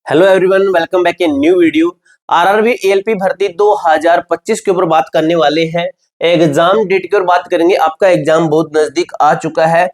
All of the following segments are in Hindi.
Hello everyone, welcome back in new video. RRB ALP भर्ती 2025 के ऊपर बात करने वाले हैं। एग्जाम डेट की ओर बात करेंगे। आपका एग्जाम बहुत नजदीक आ चुका है।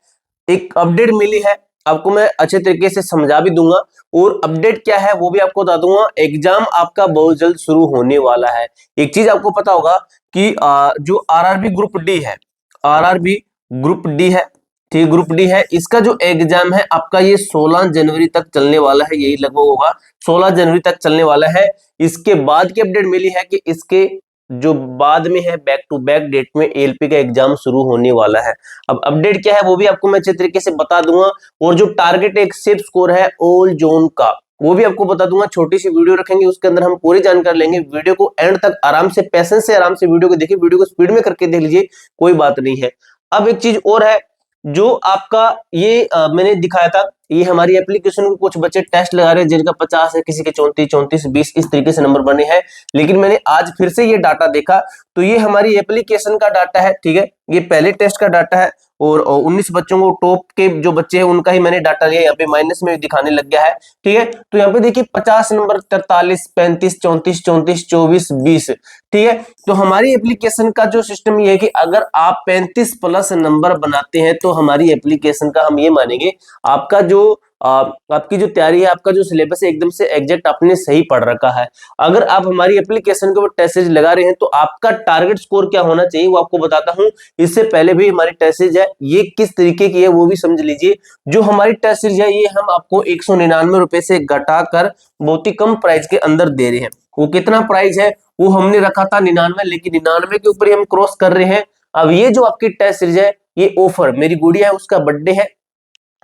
एक अपडेट मिली है, आपको मैं अच्छे तरीके से समझा भी दूंगा और अपडेट क्या है वो भी आपको बता दूंगा। एग्जाम आपका बहुत जल्द शुरू होने वाला है। एक चीज आपको पता होगा कि जो आरआरबी ग्रुप डी है, आरआरबी ग्रुप डी है, ठीक, ग्रुप डी है, इसका जो एग्जाम है आपका ये 16 जनवरी तक चलने वाला है। यही लगभग होगा 16 जनवरी तक चलने वाला है। इसके बाद की अपडेट मिली है कि इसके जो बाद में है बैक टू बैक डेट में एएलपी का एग्जाम शुरू होने वाला है। अब अपडेट क्या है वो भी आपको मैं अच्छे तरीके से बता दूंगा और जो टारगेट एक्सेप्ट स्कोर है ऑल जोन का वो भी आपको बता दूंगा। छोटी सी वीडियो रखेंगे, उसके अंदर हम पूरी जानकारी लेंगे। वीडियो को एंड तक आराम से, पेशेंस से आराम से वीडियो को देखिए, वीडियो को स्पीड में करके देख लीजिए, कोई बात नहीं है। अब एक चीज और है, जो आपका ये मैंने दिखाया था, ये हमारी एप्लीकेशन को कुछ बच्चे टेस्ट लगा रहे हैं जिनका 50 है, किसी के 34, 34, 20 इस तरीके से नंबर बने हैं। लेकिन मैंने आज फिर से ये डाटा देखा तो ये हमारी एप्लीकेशन का डाटा है, ठीक है, ये पहले टेस्ट का डाटा है और 19 बच्चों को, टॉप के जो बच्चे हैं उनका ही मैंने डाटा लिया। यहाँ पे माइनस में दिखाने लग गया है, ठीक है। तो यहाँ पे देखिए 50 नंबर, 43, 35, 34, 34, 24, 20, ठीक है। तो हमारी एप्लीकेशन का जो सिस्टम ये है कि अगर आप 35 प्लस नंबर बनाते हैं तो हमारी एप्लीकेशन का हम ये मानेंगे आपका जो आपकी जो तैयारी है, आपका जो सिलेबस है एकदम से एग्जैक्ट आपने सही पढ़ रखा है। अगर आप हमारी एप्लीकेशन के ऊपर टेस्ट सीरीज लगा रहे हैं तो आपका टारगेट स्कोर क्या होना चाहिए वो आपको बताता हूं। इससे पहले भी हमारी टेस्ट सीरीज है ये किस तरीके की है वो भी समझ लीजिए। जो हमारी टेस्ट सीरीज है ये हम आपको 199 रुपए से घटाकर बहुत ही कम प्राइस के अंदर दे रहे हैं। वो कितना प्राइस है वो हमने रखा था 99, लेकिन 99 के ऊपर ही हम क्रॉस कर रहे हैं। अब ये जो आपकी टेस्ट सीरीज है ये ऑफर, मेरी गुड़िया है उसका बर्थडे है,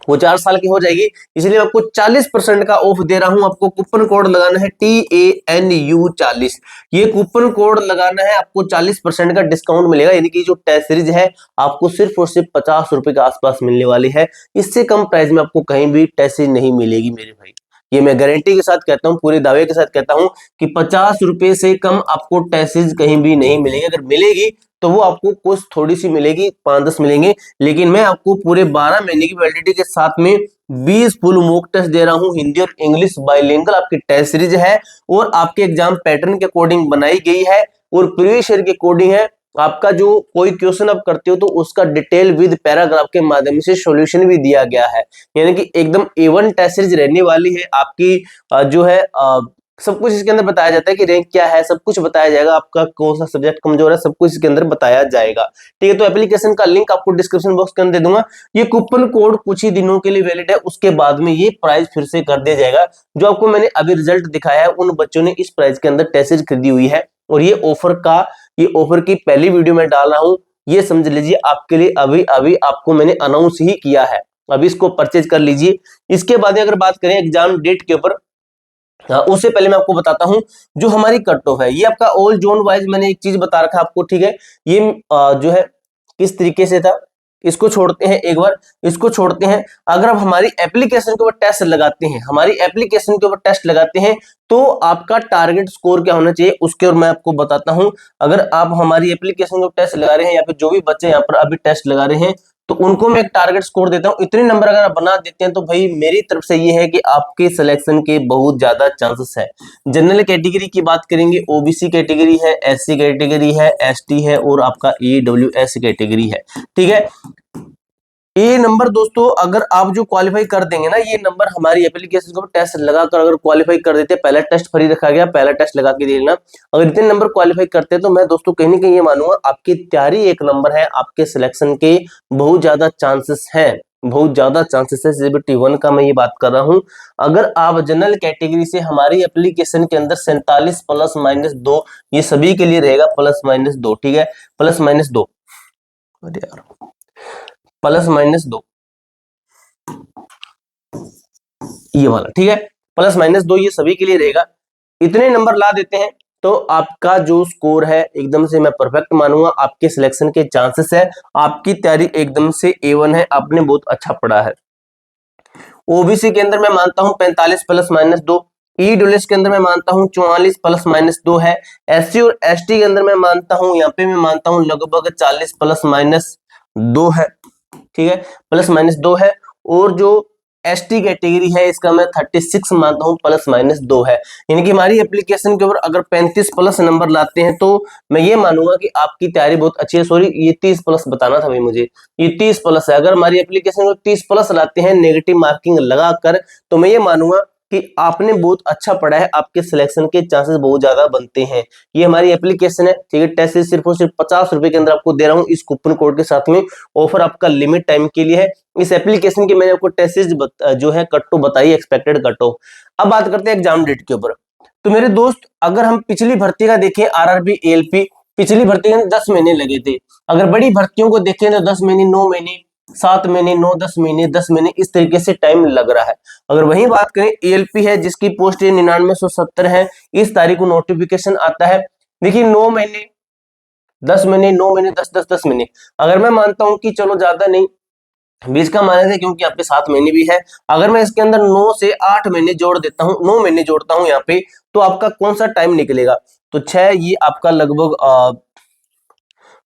वो 4 साल की हो जाएगी, इसलिए आपको 40% का ऑफ दे रहा हूं। आपको कूपन कोड लगाना है TANU40, ये कूपन कोड लगाना है, आपको 40% का डिस्काउंट मिलेगा। यानी कि जो टेस्ट सीरीज है आपको सिर्फ और सिर्फ 50 रुपए के आसपास मिलने वाली है। इससे कम प्राइस में आपको कहीं भी टेस्ट सीरीज नहीं मिलेगी मेरे भाई। ये मैं गारंटी के साथ कहता हूं, पूरे दावे के साथ कहता हूं कि 50 रुपए से कम आपको टेस्ट सीरीज कहीं भी नहीं मिलेगी। अगर मिलेगी तो वो आपको कुछ थोड़ी सी मिलेगी, 5-10 मिलेंगे, लेकिन मैं आपको पूरे 12 महीने की वैलिडिटी के साथ में 20 फुल मॉक टेस्ट दे रहा हूं। हिंदी और इंग्लिश बाइलिंगुअल आपकी टेस्ट सीरीज है और आपके एग्जाम पैटर्न के अकॉर्डिंग बनाई गई है और प्रीवियस ईयर के अकॉर्डिंग है। आपका जो कोई क्वेश्चन आप करते हो तो उसका डिटेल विद पैराग्राफ के माध्यम से सॉल्यूशन भी दिया गया है। यानी कि एकदम A1 टेस्ट सीरीज रहने वाली है आपकी। जो है सब कुछ इसके अंदर बताया जाता है कि रैंक क्या है, सब कुछ बताया जाएगा, आपका कौन सा सब्जेक्ट कमजोर है, सब कुछ इसके अंदर बताया जाएगा, ठीक है। तो एप्लीकेशन का लिंक आपको डिस्क्रिप्शन बॉक्स के अंदर दे दूंगा। ये कूपन कोड कुछ ही दिनों के लिए वैलिड है, उसके बाद में ये प्राइस फिर से कर दिया जाएगा। जो आपको मैंने अभी रिजल्ट दिखाया है उन बच्चों ने इस प्राइस के अंदर टेस्ट सीरीज खरीदी हुई है और ये ऑफर की पहली वीडियो में डाल रहा हूं। ये समझ लीजिए आपके लिए अभी अभी आपको मैंने अनाउंस ही किया है, अभी इसको परचेज कर लीजिए। इसके बाद अगर बात करें एग्जाम डेट के ऊपर, उससे पहले मैं आपको बताता हूं जो हमारी कट ऑफ है ये आपका ऑल जोन वाइज मैंने एक चीज बता रखा है आपको, ठीक है। ये जो है किस तरीके से था, इसको छोड़ते हैं एक बार, इसको छोड़ते हैं। अगर आप हमारी एप्लीकेशन के ऊपर टेस्ट लगाते हैं, हमारी एप्लीकेशन के ऊपर टेस्ट लगाते हैं तो आपका टारगेट स्कोर क्या होना चाहिए उसके और मैं आपको बताता हूं। अगर आप हमारी एप्लीकेशन को टेस्ट लगा रहे हैं या फिर जो भी बच्चे यहाँ पर अभी टेस्ट लगा रहे हैं तो उनको मैं एक टारगेट स्कोर देता हूं। इतने नंबर अगर आप बना देते हैं तो भाई मेरी तरफ से ये है कि आपके सिलेक्शन के बहुत ज्यादा चांसेस है। जनरल कैटेगरी की बात करेंगे, ओबीसी कैटेगरी है, SC कैटेगरी है, ST है और आपका EWS कैटेगरी है, ठीक है। ये नंबर दोस्तों अगर आप जो क्वालिफाई कर देंगे ना, ये नंबर हमारी एप्लीकेशन को टेस्ट लगाकर अगर क्वालिफाई कर देते, पहला टेस्ट फ्री रखा गया, पहला टेस्ट लगा के दे लेना, अगर इतने नंबर क्वालिफाई करते हैं तो मैं दोस्तों कहीं ना कहीं ये मानूंगा आपकी तैयारी एक नंबर है, आपके सिलेक्शन के बहुत ज्यादा चांसेस हैं, बहुत ज्यादा चांसेस है। CBT1 का मैं ये बात कर रहा हूं। अगर आप जनरल कैटेगरी से हमारी एप्लीकेशन के अंदर 47 +- 2, ये सभी के लिए रहेगा +- 2, ठीक है, +- 2, अरे यार +- 2 ये वाला, ठीक है, +- 2 ये सभी के लिए रहेगा। इतने नंबर ला देते हैं तो आपका जो स्कोर है एकदम से मैं परफेक्ट मानूंगा, आपके सिलेक्शन के चांसेस है, आपकी तैयारी एकदम से A1 है, आपने बहुत अच्छा पढ़ा है। ओबीसी के अंदर मैं मानता हूं 45 +- 2, EWS के अंदर मैं मानता हूं 44 +- 2 है, SC और ST के अंदर मैं मानता हूं, यहाँ पे मैं मानता हूं लगभग 40 +- 2 है, ठीक है, +- 2 है। और जो एसटी कैटेगरी है, इसका मैं 36 मानता हूं, प्लस माइनस 2 है। यानी कि हमारी एप्लीकेशन के ऊपर अगर 35 प्लस नंबर लाते हैं तो मैं ये मानूंगा कि आपकी तैयारी बहुत अच्छी है। सॉरी, ये 30 प्लस बताना था भाई मुझे, ये 30 प्लस है। अगर हमारी एप्लीकेशन को 30 प्लस लाते हैं नेगेटिव मार्किंग लगाकर, तो मैं ये मानूंगा कि आपने बहुत अच्छा पढ़ा है, आपके सिलेक्शन के चांसेस बहुत ज्यादा बनते हैं। ये हमारी एप्लीकेशन है, ठीक है। टेस्ट सिर्फ और सिर्फ 50 रुपए के अंदर आपको दे रहा हूँ इस कूपन कोड के साथ में। ऑफर आपका लिमिट टाइम के लिए है। इस एप्लीकेशन की मैंने आपको टेस्ट जो है कट ऑफ बताई, एक्सपेक्टेड कट ऑफ। अब बात करते हैं एग्जाम डेट के ऊपर। तो मेरे दोस्त, अगर हम पिछली भर्ती का देखें, आरआरबी एएलपी, पिछली भर्ती के 10 महीने लगे थे। अगर बड़ी भर्तियों को देखें तो 10 महीने, 9 महीने, 7 महीने, 9, 10 महीने, 10 महीने, इस तरीके से टाइम लग रहा है। अगर वही बात करें एएलपी है, जिसकी पोस्ट 9970 है, इस तारीख को नोटिफिकेशन आता है। देखिए 9 महीने, 10 महीने, 9 महीने, 10 महीने, अगर मैं मानता हूं कि चलो ज्यादा नहीं, 20 का माने थे, क्योंकि यहाँ पे 7 महीने भी है। अगर मैं इसके अंदर 9 से 8 महीने जोड़ देता हूँ, 9 महीने जोड़ता हूँ यहाँ पे, तो आपका कौन सा टाइम निकलेगा? तो 6, ये आपका लगभग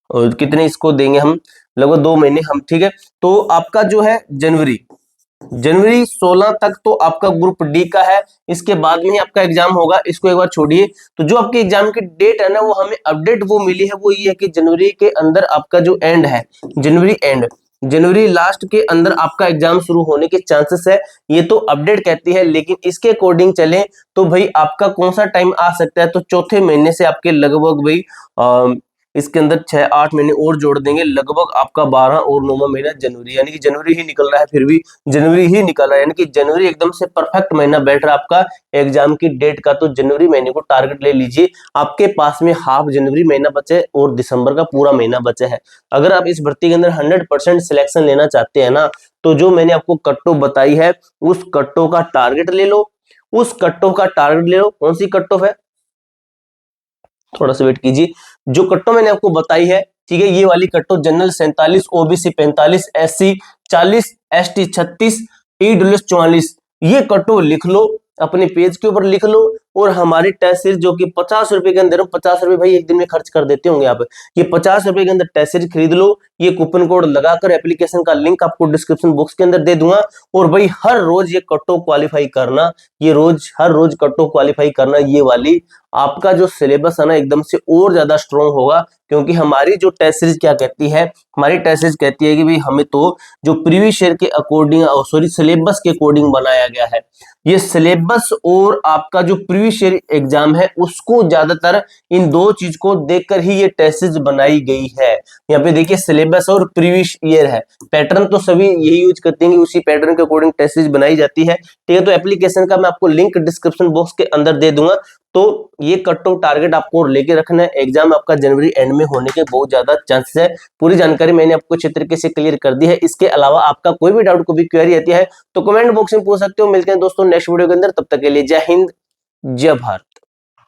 कितने इसको देंगे हम, लगभग 2 महीने हम, ठीक है। तो आपका जो है जनवरी 16 तक तो आपका ग्रुप डी का है। इसके बाद में ही आपका एग्जाम होगा, इसको एक बार छोड़िए। तो जो आपके एग्जाम की डेट है ना, वो हमें अपडेट वो मिली है, वो ये है कि जनवरी के अंदर आपका जो एंड है, जनवरी लास्ट के अंदर आपका एग्जाम शुरू होने के चांसेस है, ये तो अपडेट कहती है। लेकिन इसके अकॉर्डिंग चले तो भाई आपका कौन सा टाइम आ सकता है? तो चौथे महीने से आपके लगभग भाई इसके अंदर 6-8 महीने और जोड़ देंगे, लगभग आपका 12 और 9वां महीना जनवरी, यानी कि जनवरी ही निकल रहा है, फिर भी जनवरी ही निकल रहा है, यानी कि जनवरी एकदम से परफेक्ट महीना बैठ रहा है आपका एग्जाम की डेट का। तो जनवरी महीने को टारगेट ले लीजिए। आपके पास में हाफ जनवरी महीना बचे और दिसंबर का पूरा महीना बचा है। अगर आप इस भर्ती के अंदर 100% सिलेक्शन लेना चाहते हैं ना, तो जो मैंने आपको कट ऑफ बताई है, उस कट ऑफ का टारगेट ले लो, उस कट ऑफ का टारगेट ले लो। कौन सी कट ऑफ है? थोड़ा सा वेट कीजिए। जो कट्टो मैंने आपको बताई है, ठीक है, ये वाली कट्टो general 47, OBC 45, SC 40, ST 36, EWS 44, ये कट्टो लिख लो, अपने पेज के ऊपर लिख लो। और हमारी टेस्ट सीरीज जो कि 50 रुपए के अंदर, 50 रुपए भाई एक दिन में खर्च कर देते होंगे आप, ये 50 रुपए के अंदर टेस्ट सीरीज खरीद लो। ये कूपन कोड लगाकर, एप्लीकेशन का लिंक आपको डिस्क्रिप्शन बॉक्स के अंदर दे दूंगा। और भाई हर रोज ये कट्टो क्वालिफाई करना, ये हर रोज कट्टो क्वालिफाई करना। ये वाली आपका जो सिलेबस है ना, एकदम से और ज्यादा स्ट्रॉन्ग होगा। क्योंकि हमारी जो टेस्ट सीरीज क्या कहती है, हमारी टेस्ट सीरीज कहती है कि भाई हमें तो जो प्रीवियस ईयर के अकॉर्डिंग, सॉरी सिलेबस के अकॉर्डिंग बनाया गया है। ये सिलेबस और आपका जो प्रीवियस ईयर एग्जाम है, उसको ज्यादातर इन दो चीज को देखकर ही ये टेस्ट सीरीज बनाई गई है। यहाँ पे देखिए सिलेबस और प्रीवियस ईयर है, पैटर्न तो सभी यही यूज करते हैं, उसी पैटर्न के अकॉर्डिंग टेस्ट सीरीज बनाई जाती है, ठीक है। तो एप्लीकेशन का मैं आपको लिंक डिस्क्रिप्शन बॉक्स के अंदर दे दूंगा। तो ये कट ऑफ टारगेट आपको लेके रखना है। एग्जाम आपका जनवरी एंड में होने के बहुत ज्यादा चांसेस है। पूरी जानकारी मैंने आपको अच्छे तरीके से क्लियर कर दी है। इसके अलावा आपका कोई भी डाउट, कोई भी क्वेरी आती है तो कमेंट बॉक्स में पूछ सकते हो। मिलते हैं दोस्तों नेक्स्ट वीडियो के अंदर, तब तक के लिए जय हिंद, जय भारत।